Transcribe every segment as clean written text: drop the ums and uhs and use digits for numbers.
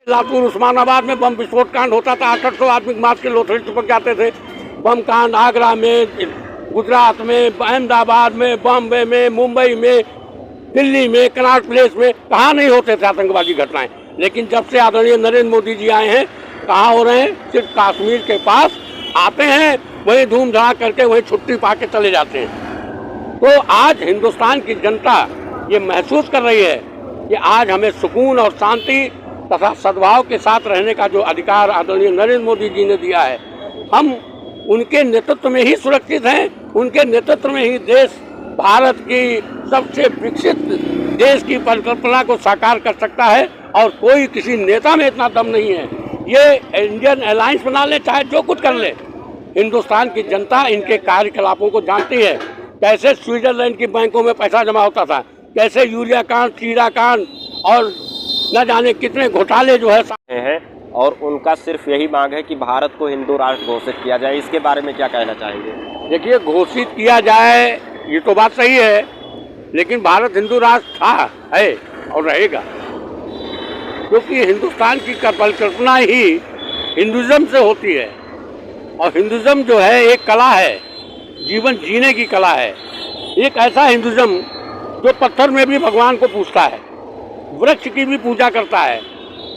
लातूर उस्मानाबाद में बम विस्फोट कांड होता था, 800 आदमी मार के लोथड़े चिपक जाते थे। बम कांड आगरा में, गुजरात में, अहमदाबाद में, बॉम्बे में, मुंबई में, दिल्ली में, कनॉट प्लेस में, कहाँ नहीं होते थे आतंकवादी घटनाएं। लेकिन जब से आदरणीय नरेंद्र मोदी जी आए हैं, कहाँ हो रहे हैं? सिर्फ कश्मीर के पास आते हैं, वहीं धूम धड़ाक करके वहीं छुट्टी पा के चले जाते हैं। तो आज हिंदुस्तान की जनता ये महसूस कर रही है कि आज हमें सुकून और शांति तथा सद्भाव के साथ रहने का जो अधिकार आदरणीय नरेंद्र मोदी जी ने दिया है, हम उनके नेतृत्व में ही सुरक्षित हैं। उनके नेतृत्व में ही देश भारत की सबसे विकसित देश की परिकल्पना को साकार कर सकता है। और कोई किसी नेता में इतना दम नहीं है, ये इंडियन अलायंस बना ले, चाहे जो कुछ कर ले। हिंदुस्तान की जनता इनके कार्यकलापों को जानती है। कैसे स्विट्जरलैंड की बैंकों में पैसा जमा होता था, कैसे यूरिया कांड, कीड़ा कांड और न जाने कितने घोटाले जो है और उनका सिर्फ यही मांग है कि भारत को हिंदू राष्ट्र घोषित किया जाए। इसके बारे में क्या कहना चाहेंगे? देखिए, घोषित किया जाए ये तो बात सही है, लेकिन भारत हिंदू राष्ट्र था, है और रहेगा, क्योंकि हिंदुस्तान की परिकल्पना ही हिंदुज़म से होती है। और हिंदुज़म जो है एक कला है, जीवन जीने की कला है। एक ऐसा हिंदुज़म जो पत्थर में भी भगवान को पूजता है, वृक्ष की भी पूजा करता है।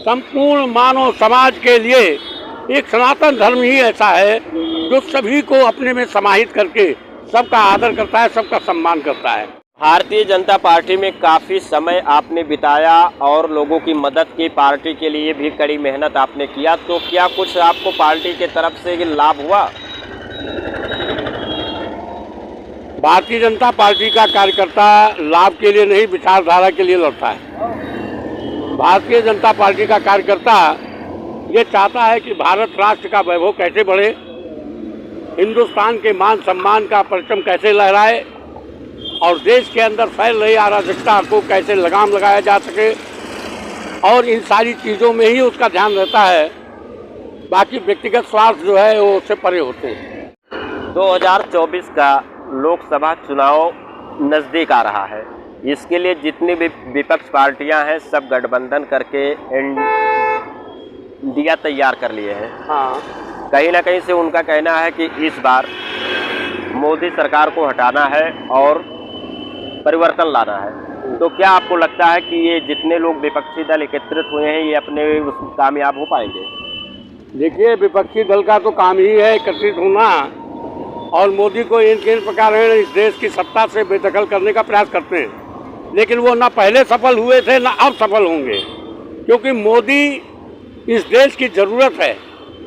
संपूर्ण मानव समाज के लिए एक सनातन धर्म ही ऐसा है जो सभी को अपने में समाहित करके सबका आदर करता है, सबका सम्मान करता है। भारतीय जनता पार्टी में काफ़ी समय आपने बिताया और लोगों की मदद की, पार्टी के लिए भी कड़ी मेहनत आपने किया, तो क्या कुछ आपको पार्टी के तरफ से लाभ हुआ? भारतीय जनता पार्टी का कार्यकर्ता लाभ के लिए नहीं, विचारधारा के लिए लड़ता है। भारतीय जनता पार्टी का कार्यकर्ता ये चाहता है कि भारत राष्ट्र का वैभव कैसे बढ़े, हिंदुस्तान के मान सम्मान का परचम कैसे लहराए और देश के अंदर फैल रही अराजकता को कैसे लगाम लगाया जा सके, और इन सारी चीज़ों में ही उसका ध्यान रहता है। बाकी व्यक्तिगत स्वार्थ जो है वो उससे परे होते हैं। 2024 का लोकसभा चुनाव नज़दीक आ रहा है। इसके लिए जितनी भी विपक्ष पार्टियां हैं सब गठबंधन करके इंडिया तैयार कर लिए हैं। हाँ, कहीं ना कहीं से उनका कहना है कि इस बार मोदी सरकार को हटाना है और परिवर्तन लाना है। तो क्या आपको लगता है कि ये जितने लोग विपक्षी दल एकत्रित हुए हैं ये अपने उसमें कामयाब हो पाएंगे? देखिए, विपक्षी दल का तो काम ही है एकत्रित होना, और मोदी को इन प्रकार इस देश की सत्ता से बेदखल करने का प्रयास करते हैं। लेकिन वो ना पहले सफल हुए थे ना अब सफल होंगे, क्योंकि मोदी इस देश की ज़रूरत है।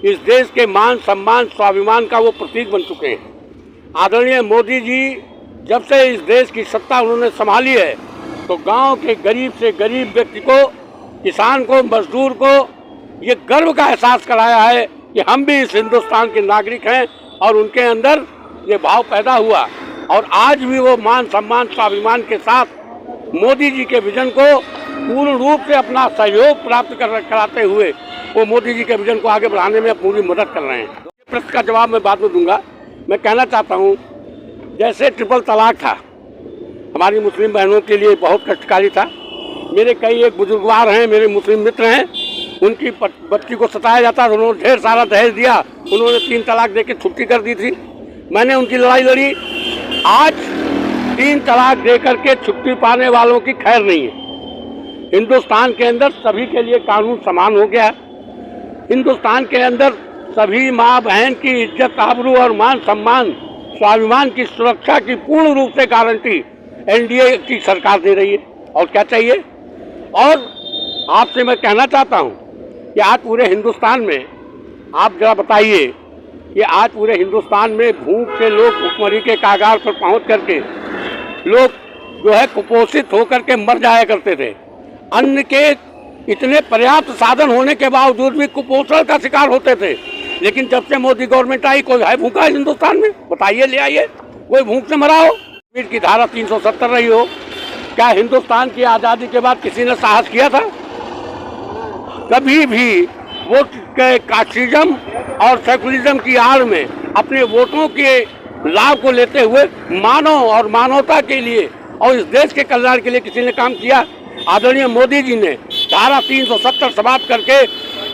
इस देश के मान सम्मान स्वाभिमान का वो प्रतीक बन चुके हैं। आदरणीय मोदी जी जब से इस देश की सत्ता उन्होंने संभाली है, तो गांव के गरीब से गरीब व्यक्ति को, किसान को, मजदूर को ये गर्व का एहसास कराया है कि हम भी इस हिंदुस्तान के नागरिक हैं, और उनके अंदर ये भाव पैदा हुआ। और आज भी वो मान सम्मान स्वाभिमान के साथ मोदी जी के विजन को पूर्ण रूप से अपना सहयोग प्राप्त कराते हुए वो मोदी जी के विजन को आगे बढ़ाने में पूरी मदद कर रहे हैं। प्रश्न का जवाब मैं बाद में दूंगा। मैं कहना चाहता हूँ, जैसे ट्रिपल तलाक था, हमारी मुस्लिम बहनों के लिए बहुत कष्टकारी था। मेरे कई एक बुजुर्गवार हैं, मेरे मुस्लिम मित्र हैं, उनकी बच्ची को सताया जाता था, उन्होंने ढेर सारा दहेज दिया, उन्होंने 3 तलाक दे के छुट्टी कर दी थी। मैंने उनकी लड़ाई लड़ी। आज 3 तलाक दे करके छुट्टी पाने वालों की खैर नहीं है। हिंदुस्तान के अंदर सभी के लिए कानून समान हो गया। हिंदुस्तान के अंदर सभी माँ बहन की इज्जत, आबरू और मान सम्मान स्वाभिमान की सुरक्षा की पूर्ण रूप से गारंटी एनडीए की सरकार दे रही है। और क्या चाहिए? और आपसे मैं कहना चाहता हूँ कि आज पूरे हिंदुस्तान में, आप जरा बताइए कि आज पूरे हिंदुस्तान में भूख से लोग भुखमरी के कागार पर पहुँच करके लोग जो है कुपोषित होकर के मर जाया करते थे। अन्न के इतने पर्याप्त साधन होने के बावजूद भी कुपोषण का शिकार होते थे। लेकिन जब से मोदी गवर्नमेंट आई, कोई है भूखा है हिंदुस्तान में? बताइए, ले आइए, कोई भूख से मरा हो? कश्मीर की धारा 370 रही हो? क्या हिंदुस्तान की आज़ादी के बाद किसी ने साहस किया था? कभी भी वो कास्टिज्म और सेकुलरिज्म की आड़ में अपने वोटों के लाभ को लेते हुए मानव और मानवता के लिए और इस देश के कल्याण के लिए किसी ने काम किया? आदरणीय मोदी जी ने धारा 370 समाप्त करके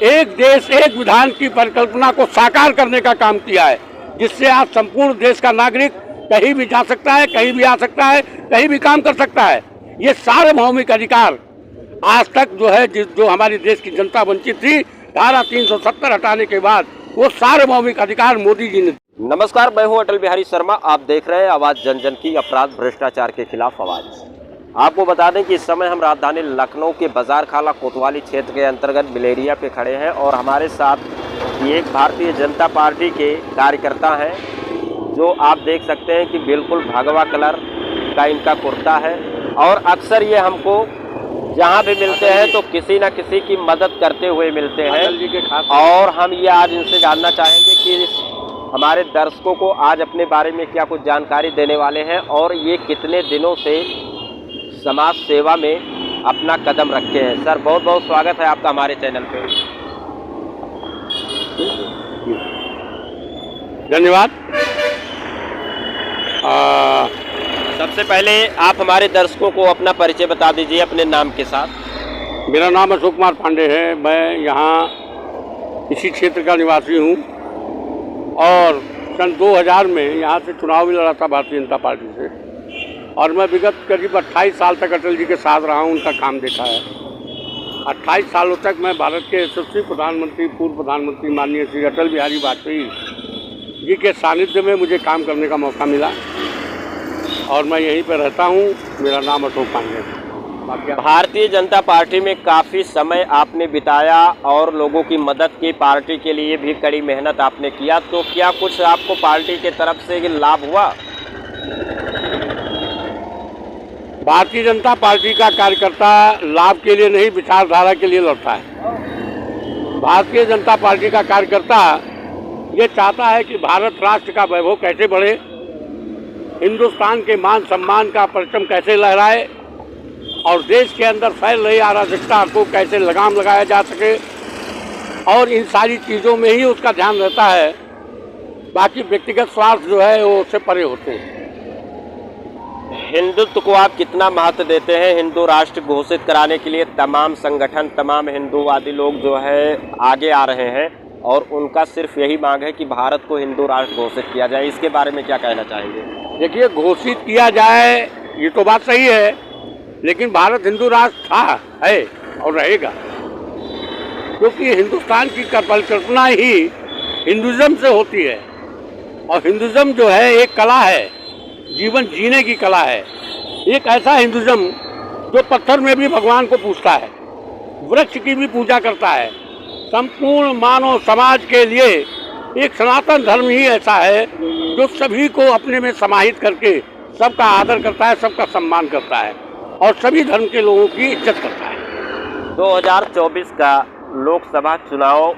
एक देश एक विधान की परिकल्पना को साकार करने का काम किया है, जिससे आज संपूर्ण देश का नागरिक कहीं भी जा सकता है, कहीं भी आ सकता है, कहीं भी काम कर सकता है। ये सार्वभौमिक अधिकार आज तक जो हमारी देश की जनता वंचित थी, धारा 370 हटाने के बाद वो सार्वभौमिक अधिकार मोदी जी ने। नमस्कार, मैं हूं अटल बिहारी शर्मा। आप देख रहे हैं आवाज जन जन की, अपराध भ्रष्टाचार के खिलाफ आवाज। आपको बता दें कि इस समय हम राजधानी लखनऊ के बाजार खाला कोतवाली क्षेत्र के अंतर्गत बिलेरिया पे खड़े हैं और हमारे साथ एक भारतीय जनता पार्टी के कार्यकर्ता हैं, जो आप देख सकते हैं कि बिल्कुल भगवा कलर का इनका कुर्ता है और अक्सर ये हमको जहाँ भी मिलते हैं तो किसी न किसी की मदद करते हुए मिलते हैं। और हम ये आज इनसे जानना चाहेंगे कि हमारे दर्शकों को आज अपने बारे में क्या कुछ जानकारी देने वाले हैं और ये कितने दिनों से समाज सेवा में अपना कदम रखे हैं। सर, बहुत बहुत स्वागत है आपका हमारे चैनल पे। धन्यवाद। सबसे पहले आप हमारे दर्शकों को अपना परिचय बता दीजिए अपने नाम के साथ। मेरा नाम अशोक कुमार पांडे है। मैं यहाँ इसी क्षेत्र का निवासी हूँ और सन 2000 में यहाँ से चुनाव भी लड़ा था भारतीय जनता पार्टी से, और मैं विगत करीब 28 साल तक अटल जी के साथ रहा हूँ, उनका काम देखा है। 28 सालों तक मैं भारत के यशस्वी प्रधानमंत्री, पूर्व प्रधानमंत्री माननीय श्री अटल बिहारी वाजपेयी जी के सानिध्य में मुझे काम करने का मौका मिला और मैं यहीं पर रहता हूँ। मेरा नाम अशोक पांडे है। भारतीय जनता पार्टी में काफ़ी समय आपने बिताया और लोगों की मदद की, पार्टी के लिए भी कड़ी मेहनत आपने किया, तो क्या कुछ आपको पार्टी के तरफ से लाभ हुआ? भारतीय जनता पार्टी का कार्यकर्ता लाभ के लिए नहीं, विचारधारा के लिए लड़ता है। भारतीय जनता पार्टी का कार्यकर्ता ये चाहता है कि भारत राष्ट्र का वैभव कैसे बढ़े, हिंदुस्तान के मान सम्मान का परचम कैसे लहराए और देश के अंदर फैल रही अराजकता को कैसे लगाम लगाया जा सके, और इन सारी चीज़ों में ही उसका ध्यान रहता है। बाकी व्यक्तिगत स्वार्थ जो है वो उससे परे होते हैं। हिंदुत्व को आप कितना महत्व देते हैं? हिंदू राष्ट्र घोषित कराने के लिए तमाम संगठन, तमाम हिंदूवादी लोग जो है आगे आ रहे हैं और उनका सिर्फ यही मांग है कि भारत को हिंदू राष्ट्र घोषित किया जाए। इसके बारे में क्या कहना चाहेंगे? देखिए, घोषित किया जाए ये तो बात सही है, लेकिन भारत हिंदू राष्ट्र था, है और रहेगा, क्योंकि हिंदुस्तान की परिकल्पना ही हिंदुज़म से होती है और हिंदुज़म जो है एक कला है, जीवन जीने की कला है। एक ऐसा हिंदुज़म जो पत्थर में भी भगवान को पूजता है, वृक्ष की भी पूजा करता है। संपूर्ण मानव समाज के लिए एक सनातन धर्म ही ऐसा है जो सभी को अपने में समाहित करके सबका आदर करता है, सबका सम्मान करता है और सभी धर्म के लोगों की इज्जत करता है। 2024 का लोकसभा चुनाव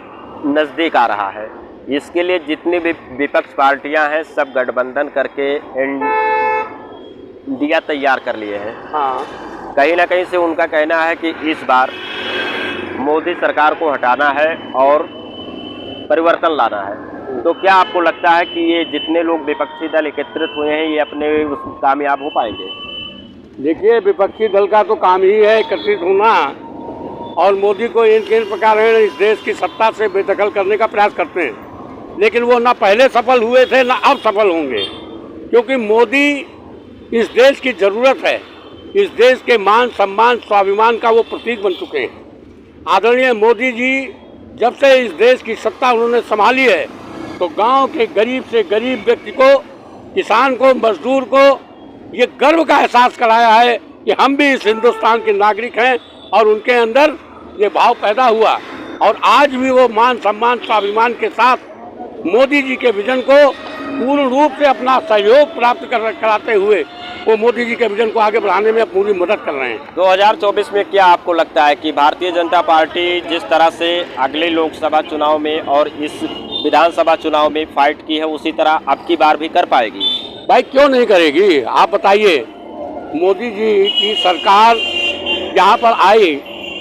नज़दीक आ रहा है। इसके लिए जितनी भी विपक्ष पार्टियां हैं सब गठबंधन करके इंडिया तैयार कर लिए हैं। हाँ, कहीं ना कहीं से उनका कहना है कि इस बार मोदी सरकार को हटाना है और परिवर्तन लाना है। तो क्या आपको लगता है कि ये जितने लोग विपक्षी दल एकत्रित हुए हैं ये अपने कामयाब हो पाएंगे? देखिए, विपक्षी दल का तो काम ही है एकत्रित होना और मोदी को इन प्रकार इस देश की सत्ता से बेदखल करने का प्रयास करते हैं, लेकिन वो ना पहले सफल हुए थे ना अब सफल होंगे, क्योंकि मोदी इस देश की ज़रूरत है। इस देश के मान सम्मान स्वाभिमान का वो प्रतीक बन चुके हैं। आदरणीय मोदी जी जब से इस देश की सत्ता उन्होंने संभाली है तो गांव के गरीब से गरीब व्यक्ति को, किसान को, मजदूर को ये गर्व का एहसास कराया है कि हम भी इस हिंदुस्तान के नागरिक हैं और उनके अंदर ये भाव पैदा हुआ और आज भी वो मान सम्मान स्वाभिमान के साथ मोदी जी के विजन को पूर्ण रूप से अपना सहयोग प्राप्त कराते हुए वो मोदी जी के विजन को आगे बढ़ाने में पूरी मदद कर रहे हैं। 2024 में क्या आपको लगता है कि भारतीय जनता पार्टी जिस तरह से अगले लोकसभा चुनाव में और इस विधानसभा चुनाव में फाइट की है उसी तरह अब की बार भी कर पाएगी? भाई क्यों नहीं करेगी? आप बताइए, मोदी जी की सरकार यहाँ पर आई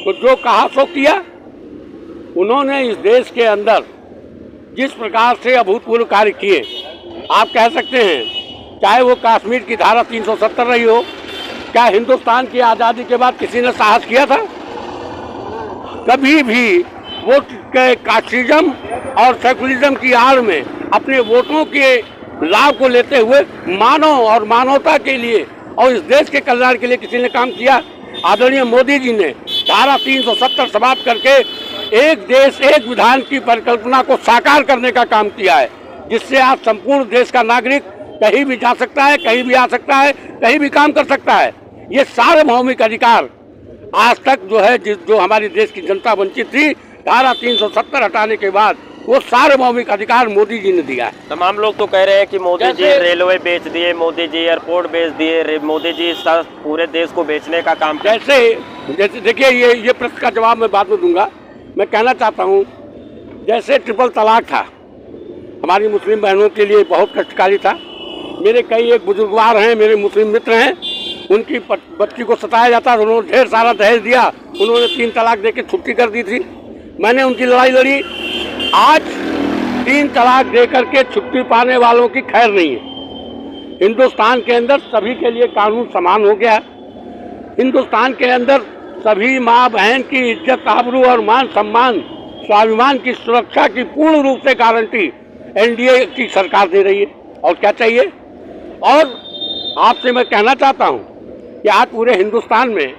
तो जो कहा सो किया। उन्होंने इस देश के अंदर जिस प्रकार से अभूतपूर्व कार्य किए, आप कह सकते हैं, चाहे वो कश्मीर की धारा 370 रही हो, क्या हिंदुस्तान की आज़ादी के बाद किसी ने साहस किया था? कभी भी वो कास्टिज्म और सेकुलरिज्म की आड़ में अपने वोटों के लाभ को लेते हुए मानव और मानवता के लिए और इस देश के कल्याण के लिए किसी ने काम किया? आदरणीय मोदी जी ने धारा 370 समाप्त करके एक देश एक विधान की परिकल्पना को साकार करने का काम किया है, जिससे आज संपूर्ण देश का नागरिक कहीं भी जा सकता है, कहीं भी आ सकता है, कहीं भी काम कर सकता है। ये सार्वभौमिक अधिकार आज तक जो हमारी देश की जनता वंचित थी, धारा 370 हटाने के बाद वो सार्वभौमिक अधिकार मोदी जी ने दिया है। तमाम लोग तो कह रहे हैं कि मोदी जी रेलवे बेच दिए, मोदी जी एयरपोर्ट बेच दिए, मोदी जी पूरे देश को बेचने का काम। जैसे देखिए, ये प्रश्न का जवाब मैं बाद में दूंगा। मैं कहना चाहता हूँ, जैसे ट्रिपल तलाक था, हमारी मुस्लिम बहनों के लिए बहुत कष्टकारी था। मेरे कई एक बुजुर्गवार हैं, मेरे मुस्लिम मित्र हैं, उनकी बच्ची को सताया जाता था, उन्होंने ढेर सारा दहेज दिया, उन्होंने 3 तलाक देके छुट्टी कर दी थी। मैंने उनकी लड़ाई लड़ी। आज 3 तलाक दे करके छुट्टी पाने वालों की खैर नहीं है। हिंदुस्तान के अंदर सभी के लिए कानून समान हो गया। हिंदुस्तान के अंदर सभी माँ बहन की इज्जत, आबरू और मान सम्मान, स्वाभिमान की सुरक्षा की पूर्ण रूप से गारंटी एनडीए की सरकार दे रही है। और क्या चाहिए? और आपसे मैं कहना चाहता हूँ कि आज पूरे हिंदुस्तान में,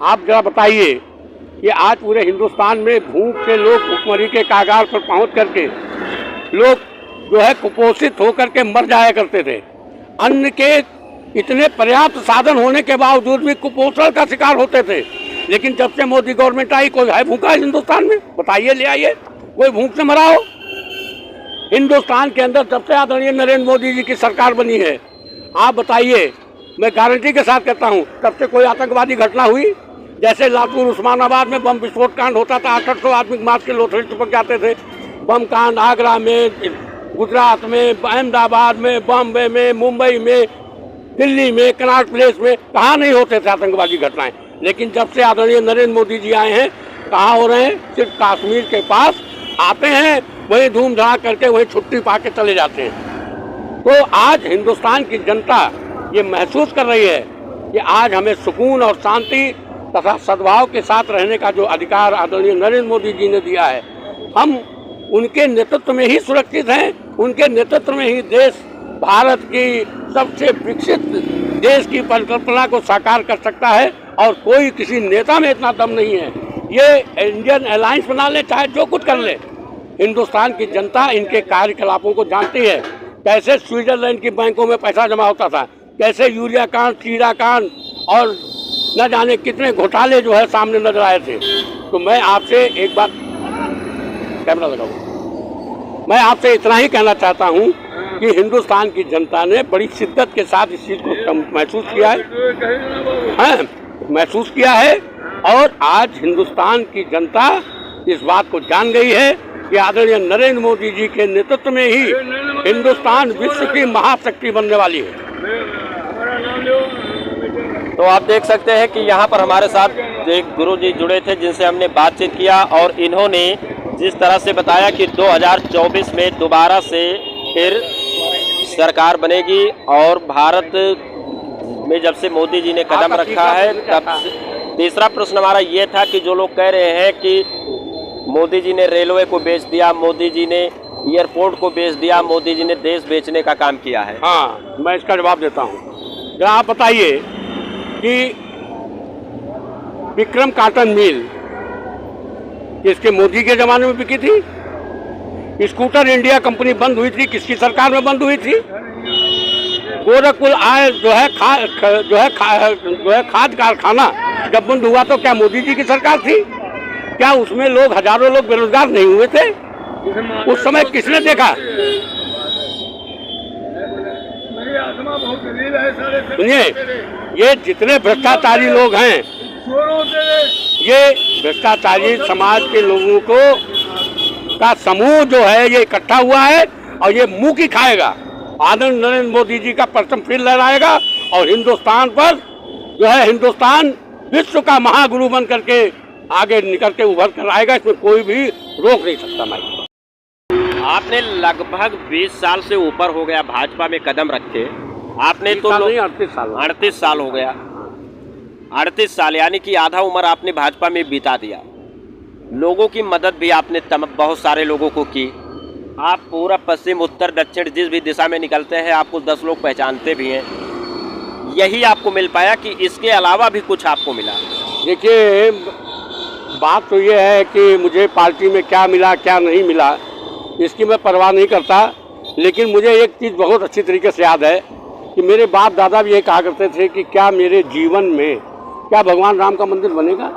आप जरा बताइए कि आज पूरे हिंदुस्तान में भूख से लोग भूखमरी के कागार पर पहुँच करके लोग कुपोषित होकर के मर जाया करते थे। अन्न के इतने पर्याप्त साधन होने के बावजूद भी कुपोषण का शिकार होते थे। लेकिन जब से मोदी गवर्नमेंट आई, कोई है भूखा हिंदुस्तान में? बताइए, ले आइए, कोई भूख से मरा हो? हिंदुस्तान के अंदर जब से आदरणीय नरेंद्र मोदी जी की सरकार बनी है, आप बताइए, मैं गारंटी के साथ कहता हूँ, तब से कोई आतंकवादी घटना हुई? जैसे लातूर उस्मानाबाद में बम विस्फोट कांड होता था, 800 आदमी मार के लोथड़ी चिपक जाते थे। बम कांड आगरा में, गुजरात में, अहमदाबाद में, बॉम्बे में, मुंबई में, दिल्ली में, कनॉट प्लेस में, कहाँ नहीं होते थे आतंकवादी घटनाएं। लेकिन जब से आदरणीय नरेंद्र मोदी जी आए हैं, कहाँ हो रहे हैं? सिर्फ कश्मीर के पास आते हैं, वही धूम धड़ाक करके वही छुट्टी पा के चले जाते हैं। तो आज हिंदुस्तान की जनता ये महसूस कर रही है कि आज हमें सुकून और शांति तथा सद्भाव के साथ रहने का जो अधिकार आदरणीय नरेंद्र मोदी जी ने दिया है, हम उनके नेतृत्व में ही सुरक्षित हैं। उनके नेतृत्व में ही देश भारत की सबसे विकसित देश की परिकल्पना को साकार कर सकता है। और कोई किसी नेता में इतना दम नहीं है। ये इंडियन अलायंस बना ले, चाहे जो कुछ कर ले, हिंदुस्तान की जनता इनके कार्यकलापों को जानती है। कैसे स्विट्जरलैंड की बैंकों में पैसा जमा होता था, कैसे यूरिया कांड, कीड़ा कांड और न जाने कितने घोटाले सामने नजर आए थे। तो मैं आपसे एक बात, कैमरा लगाओ, मैं आपसे इतना ही कहना चाहता हूं कि हिंदुस्तान की जनता ने बड़ी शिद्दत के साथ इस चीज़ को महसूस किया है, महसूस किया है। और आज हिंदुस्तान की जनता इस बात को जान गई है कि आदरणीय नरेंद्र मोदी जी के नेतृत्व में ही हिंदुस्तान विश्व की महाशक्ति बनने वाली है। तो आप देख सकते हैं कि यहाँ पर हमारे साथ एक गुरु जी जुड़े थे, जिनसे हमने बातचीत किया, और इन्होंने जिस तरह से बताया कि 2024 में दोबारा से फिर सरकार बनेगी, और भारत में जब से मोदी जी ने कदम रखा है तब से। तीसरा प्रश्न हमारा ये था कि जो लोग कह रहे हैं कि मोदी जी ने रेलवे को बेच दिया, मोदी जी ने एयरपोर्ट को बेच दिया, मोदी जी ने देश बेचने का काम किया है। हाँ, मैं इसका जवाब देता हूँ। जरा आप बताइए कि विक्रम कॉटन मिल इसके मोदी के ज़माने में बिकी थी? स्कूटर इंडिया कंपनी बंद हुई थी, किसकी सरकार में बंद हुई थी? गोरखपुर आए खाद कारखाना जब बंद हुआ तो क्या मोदी जी की सरकार थी? क्या उसमें लोग, हजारों लोग बेरोजगार नहीं हुए थे? उस समय किसने देखा? सुनिए, ये जितने भ्रष्टाचारी लोग हैं, ये भ्रष्टाचारी समाज के लोगों का समूह ये इकट्ठा हुआ है, और ये मुंह की खाएगा। आदरणीय नरेंद्र मोदी जी का परचम फिर लहराएगा, और हिंदुस्तान पर हिंदुस्तान विश्व का महागुरु बन करके आगे निकल के उभर कर आएगा। इसमें कोई भी रोक नहीं सकता। भाई, आपने लगभग 20 साल से ऊपर हो गया भाजपा में कदम रखे। आपने तो 38 साल हो गया। 38 साल यानी कि आधा उम्र आपने भाजपा में बिता दिया। लोगों की मदद भी आपने बहुत सारे लोगों को की। आप पूरा पश्चिम उत्तर दक्षिण जिस भी दिशा में निकलते हैं आपको 10 लोग पहचानते भी हैं। यही आपको मिल पाया कि इसके अलावा भी कुछ आपको मिला? देखिए, बात तो ये है कि मुझे पार्टी में क्या मिला क्या नहीं मिला इसकी मैं परवाह नहीं करता, लेकिन मुझे एक चीज़ बहुत अच्छी तरीके से याद है कि मेरे बाप दादा भी ये कहा करते थे कि क्या मेरे जीवन में क्या भगवान राम का मंदिर बनेगा।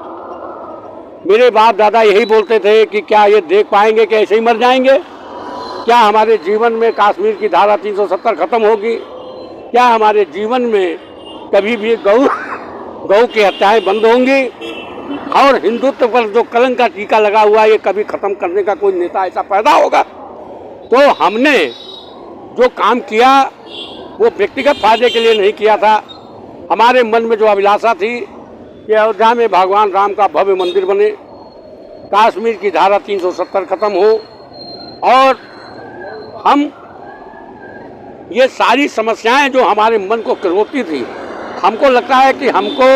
मेरे बाप दादा यही बोलते थे कि क्या ये देख पाएंगे कि ऐसे ही मर जाएंगे, क्या हमारे जीवन में कश्मीर की धारा 370 खत्म होगी, क्या हमारे जीवन में कभी भी गौ की हत्याएं बंद होंगी, और हिंदुत्व पर जो कलंक का टीका लगा हुआ है ये कभी खत्म करने का कोई नेता ऐसा पैदा होगा। तो हमने जो काम किया वो व्यक्तिगत फायदे के लिए नहीं किया था। हमारे मन में जो अभिलाषा थी कि अयोध्या में भगवान राम का भव्य मंदिर बने, कश्मीर की धारा 370 खत्म हो, और हम ये सारी समस्याएं जो हमारे मन को रोकती थी, हमको लगता है कि हमको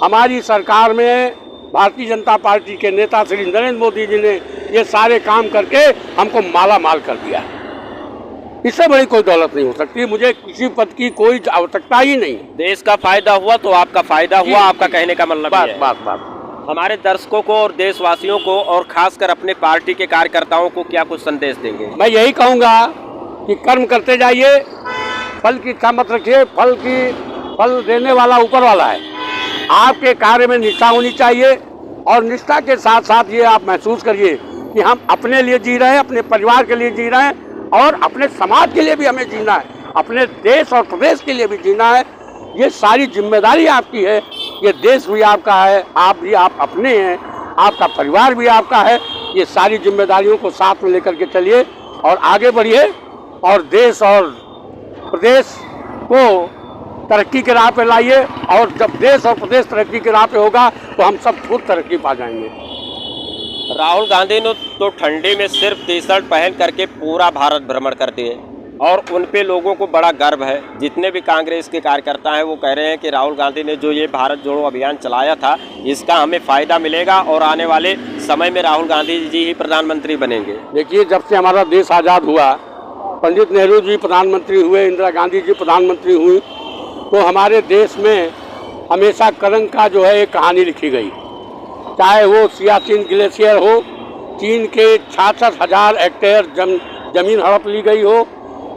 हमारी सरकार में भारतीय जनता पार्टी के नेता श्री नरेंद्र मोदी जी ने ये सारे काम करके हमको माला माल कर दिया। इससे बड़ी कोई दौलत नहीं हो सकती। मुझे किसी पद की कोई आवश्यकता ही नहीं। देश का फायदा हुआ तो आपका फायदा हुआ, आपका कहने का मतलब है। बात हमारे दर्शकों को और देशवासियों को और खासकर अपने पार्टी के कार्यकर्ताओं को क्या कुछ संदेश देंगे? मैं यही कहूँगा कि कर्म करते जाइए, फल की इच्छा मत रखिए, फल देने वाला ऊपर वाला है। आपके कार्य में निष्ठा होनी चाहिए, और निष्ठा के साथ साथ ये आप महसूस करिए कि हम अपने लिए जी रहे हैं, अपने परिवार के लिए जी रहे हैं, और अपने समाज के लिए भी हमें जीना है, अपने देश और प्रदेश के लिए भी जीना है। ये सारी जिम्मेदारी आपकी है। ये देश भी आपका है, आप अपने हैं, आपका परिवार भी आपका है। ये सारी जिम्मेदारियों को साथ में लेकर के चलिए और आगे बढ़िए, और देश और प्रदेश को तरक्की के राह पे लाइए। और जब देश और प्रदेश तरक्की के राह पे होगा तो हम सब खुद तरक्की पा जाएंगे। राहुल गांधी ने तो ठंडी में सिर्फ टी-शर्ट पहन करके पूरा भारत भ्रमण कर दिए, और उन पे लोगों को बड़ा गर्व है। जितने भी कांग्रेस के कार्यकर्ता हैं वो कह रहे हैं कि राहुल गांधी ने जो ये भारत जोड़ो अभियान चलाया था इसका हमें फ़ायदा मिलेगा, और आने वाले समय में राहुल गांधी जी ही प्रधानमंत्री बनेंगे। देखिए, जब से हमारा देश आज़ाद हुआ, पंडित नेहरू जी प्रधानमंत्री हुए, इंदिरा गांधी जी प्रधानमंत्री हुई, तो हमारे देश में हमेशा कलंक का जो है एक कहानी लिखी गई। चाहे वो सियाचिन ग्लेशियर हो, चीन के 66,000 हेक्टेयर जमीन हड़प ली गई हो,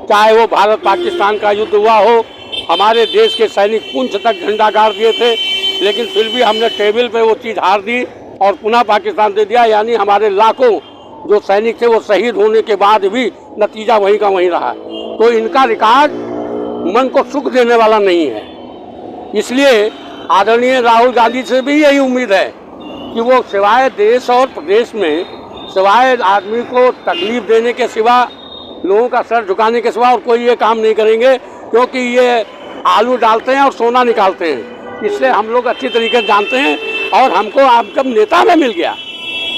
चाहे वो भारत पाकिस्तान का युद्ध हुआ हो, हमारे देश के सैनिक पुंछ तक झंडा गाड़ दिए थे, लेकिन फिर भी हमने टेबल पे वो चीज़ हार दी और पुनः पाकिस्तान दे दिया। यानी हमारे लाखों जो सैनिक थे वो शहीद होने के बाद भी नतीजा वहीं का वहीं रहा। तो इनका रिकॉर्ड मन को सुख देने वाला नहीं है। इसलिए आदरणीय राहुल गांधी से भी यही उम्मीद है कि वो सिवाय देश और प्रदेश में, सिवाय आदमी को तकलीफ देने के सिवा, लोगों का सर झुकाने के सिवा और कोई ये काम नहीं करेंगे, क्योंकि ये आलू डालते हैं और सोना निकालते हैं। इसलिए हम लोग अच्छी तरीके से जानते हैं। और हमको आप जब नेता में मिल गया,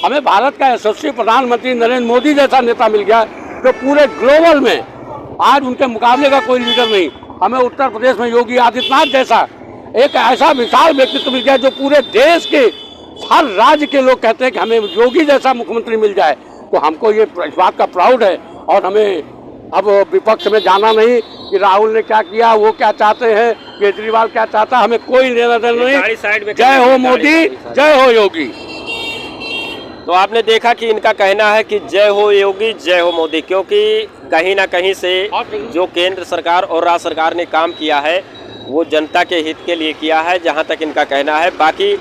हमें भारत का यशस्वी प्रधानमंत्री नरेंद्र मोदी जैसा नेता मिल गया, तो पूरे ग्लोबल में आज उनके मुकाबले का कोई लीडर नहीं। हमें उत्तर प्रदेश में योगी आदित्यनाथ जैसा एक ऐसा विशाल व्यक्तित्व मिल गया जो पूरे देश के हर राज्य के लोग कहते हैं कि हमें योगी जैसा मुख्यमंत्री मिल जाए। तो हमको ये इस बात का प्राउड है, और हमें अब विपक्ष में जाना नहीं कि राहुल ने क्या किया, वो क्या चाहते हैं, केजरीवाल क्या चाहता, हमें कोई लेना देना नहीं। जय हो मोदी, जय हो योगी। तो आपने देखा कि इनका कहना है कि जय हो योगी, जय हो मोदी, क्योंकि कहीं ना कहीं से जो केंद्र सरकार और राज्य सरकार ने काम किया है वो जनता के हित के लिए किया है, जहां तक इनका कहना है। बाकी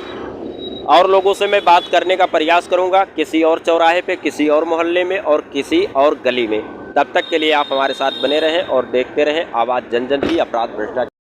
और लोगों से मैं बात करने का प्रयास करूंगा किसी और चौराहे पे, किसी और मोहल्ले में और किसी और गली में। तब तक के लिए आप हमारे साथ बने रहें और देखते रहें आवाज़ जन जन की, अपराध भ्रष्टाचार।